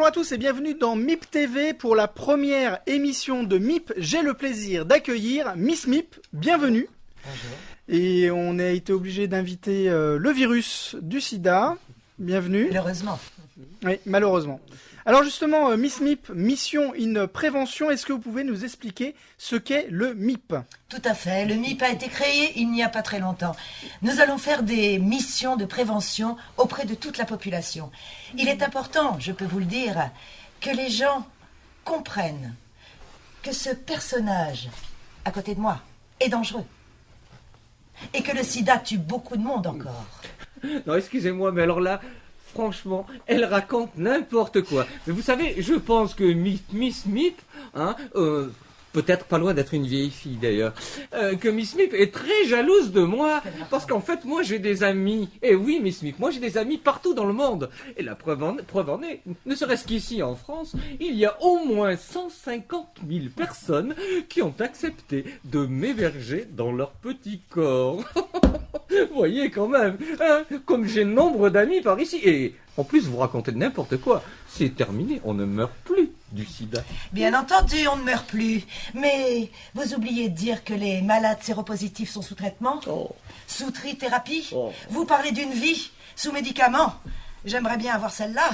Bonjour à tous et bienvenue dans MIP TV pour la première émission de MIP. J'ai le plaisir d'accueillir Miss MIP. Bienvenue. Bonjour. Et on a été obligé d'inviter le virus du sida. Bienvenue. Malheureusement. Oui, malheureusement. Alors justement, Miss MIP, mission in prévention, est-ce que vous pouvez nous expliquer ce qu'est le MIP? Tout à fait. Le MIP a été créé il n'y a pas très longtemps. Nous allons faire des missions de prévention auprès de toute la population. Il est important, je peux vous le dire, que les gens comprennent que ce personnage à côté de moi est dangereux. Et que le sida tue beaucoup de monde encore. Non, excusez-moi, mais alors là, franchement, elle raconte n'importe quoi. Mais vous savez, je pense que Miss Mip, peut-être pas loin d'être une vieille fille d'ailleurs, que Miss Mip est très jalouse de moi, parce qu'en fait, moi j'ai des amis. Et oui, Miss Mip, moi j'ai des amis partout dans le monde. Et la preuve en est, ne serait-ce qu'ici en France, il y a au moins 150 000 personnes qui ont accepté de m'héberger dans leur petit corps. Vous voyez quand même, hein, comme j'ai nombre d'amis par ici. Et en plus, vous racontez n'importe quoi. C'est terminé, on ne meurt plus du sida. Bien entendu, on ne meurt plus. Mais vous oubliez de dire que les malades séropositifs sont sous traitement, sous trithérapie. Vous parlez d'une vie sous médicaments. J'aimerais bien avoir celle-là.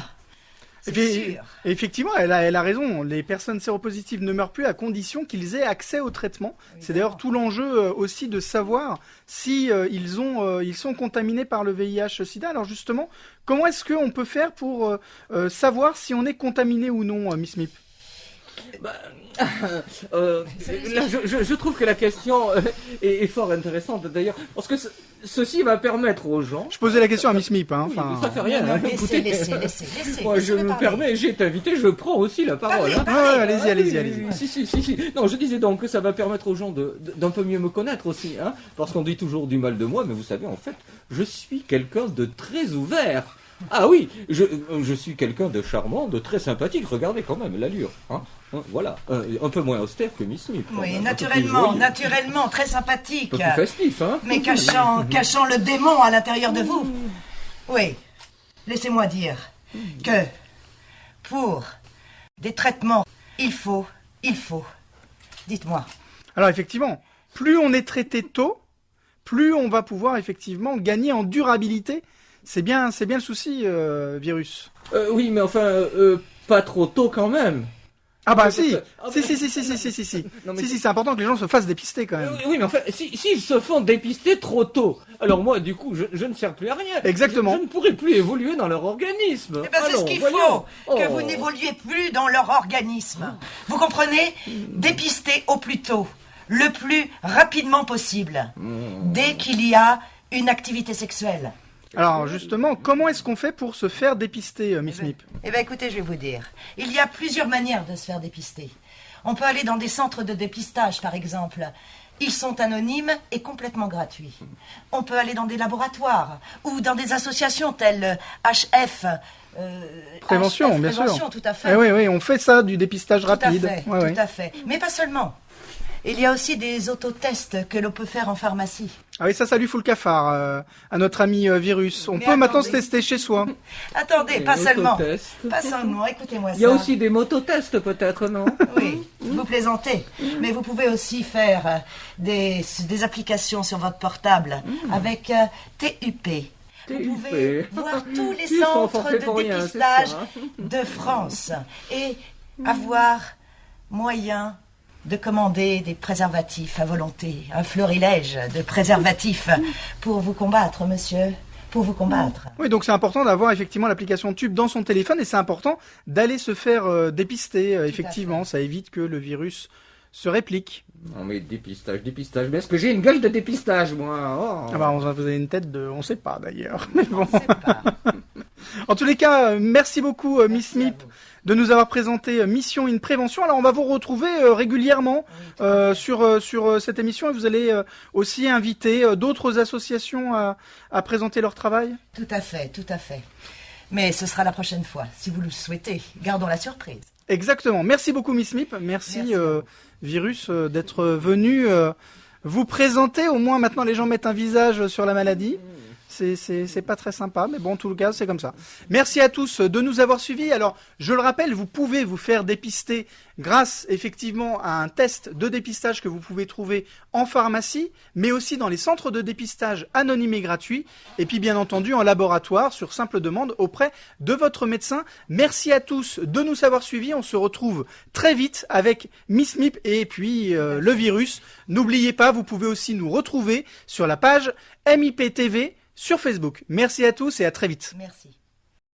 Effectivement, elle a raison. Les personnes séropositives ne meurent plus à condition qu'ils aient accès au traitement. C'est d'ailleurs tout l'enjeu aussi de savoir si ils sont contaminés par le VIH/SIDA. Alors justement, comment est-ce qu'on peut faire pour savoir si on est contaminé ou non, Miss Mip? Là, je trouve que la question est fort intéressante d'ailleurs, parce que ceci va permettre aux gens... Je posais la question à Miss Mip. Hein, oui, ça fait rien. Non, hein, laissez. Moi, je me permets, j'ai été invité, je prends aussi la parole. Allez-y. Si. Non, je disais donc que ça va permettre aux gens d'un peu mieux me connaître aussi, hein, parce qu'on dit toujours du mal de moi, mais vous savez, en fait, je suis quelqu'un de très ouvert. Ah oui, je suis quelqu'un de charmant, de très sympathique. Regardez quand même l'allure. Voilà, un peu moins austère que Miss Smith. Oui, naturellement, très sympathique. Un peu plus festif, hein. Mais cachant le démon à l'intérieur de vous. Oui, laissez-moi dire que pour des traitements, il faut. Dites-moi. Alors effectivement, plus on est traité tôt, plus on va pouvoir effectivement gagner en durabilité. C'est bien le souci, virus. Oui, mais enfin, pas trop tôt quand même. Ah bah si, si, c'est important que les gens se fassent dépister quand même. Oui, mais enfin, s'ils se font dépister trop tôt, alors moi, du coup, je ne sers plus à rien. Exactement. Je ne pourrai plus évoluer dans leur organisme. Eh ben, c'est ce qu'il faut, que vous n'évoluiez plus dans leur organisme. Vous comprenez? Dépister au plus tôt, le plus rapidement possible, dès qu'il y a une activité sexuelle. Alors justement, comment est-ce qu'on fait pour se faire dépister, Miss Mip? Eh bien écoutez, je vais vous dire. Il y a plusieurs manières de se faire dépister. On peut aller dans des centres de dépistage, par exemple. Ils sont anonymes et complètement gratuits. On peut aller dans des laboratoires ou dans des associations telles HF. Prévention, bien sûr. Prévention, tout à fait. Oui, on fait ça, du dépistage rapide. Tout à fait. Mais pas seulement. Il y a aussi des autotests que l'on peut faire en pharmacie. Ah oui, ça lui fout le cafard à notre ami virus. On peut maintenant se tester chez soi. Attendez, pas seulement. Écoutez-moi ça. Il y a aussi des mototests peut-être, non? Oui, vous plaisantez. Mais vous pouvez aussi faire des applications sur votre portable avec TUP. Vous pouvez voir tous les centres de dépistage de France et avoir moyen de commander des préservatifs à volonté, un florilège de préservatifs pour vous combattre, monsieur, pour vous combattre. Oui, donc c'est important d'avoir effectivement l'application Tube dans son téléphone et c'est important d'aller se faire dépister, effectivement, ça évite que le virus se réplique. Non mais dépistage, mais est-ce que j'ai une gueule de dépistage, moi? Ah bah, vous avez une tête de... On sait pas d'ailleurs. Mais bon. On sait pas. En tous les cas, merci beaucoup Miss Mip de nous avoir présenté Mission in Prévention. Alors on va vous retrouver régulièrement sur cette émission et vous allez aussi inviter d'autres associations à présenter leur travail. Tout à fait. Mais ce sera la prochaine fois, si vous le souhaitez. Gardons la surprise. Exactement. Merci beaucoup Miss Mip. Merci. Virus d'être venu vous présenter. Au moins maintenant les gens mettent un visage sur la maladie. C'est pas très sympa, mais bon, en tout cas, c'est comme ça. Merci à tous de nous avoir suivis. Alors, je le rappelle, vous pouvez vous faire dépister grâce effectivement à un test de dépistage que vous pouvez trouver en pharmacie, mais aussi dans les centres de dépistage anonymes et gratuits, et puis bien entendu en laboratoire sur simple demande auprès de votre médecin. Merci à tous de nous avoir suivis. On se retrouve très vite avec Miss Mip et puis le virus. N'oubliez pas, vous pouvez aussi nous retrouver sur la page MIP TV sur Facebook. Merci à tous et à très vite. Merci.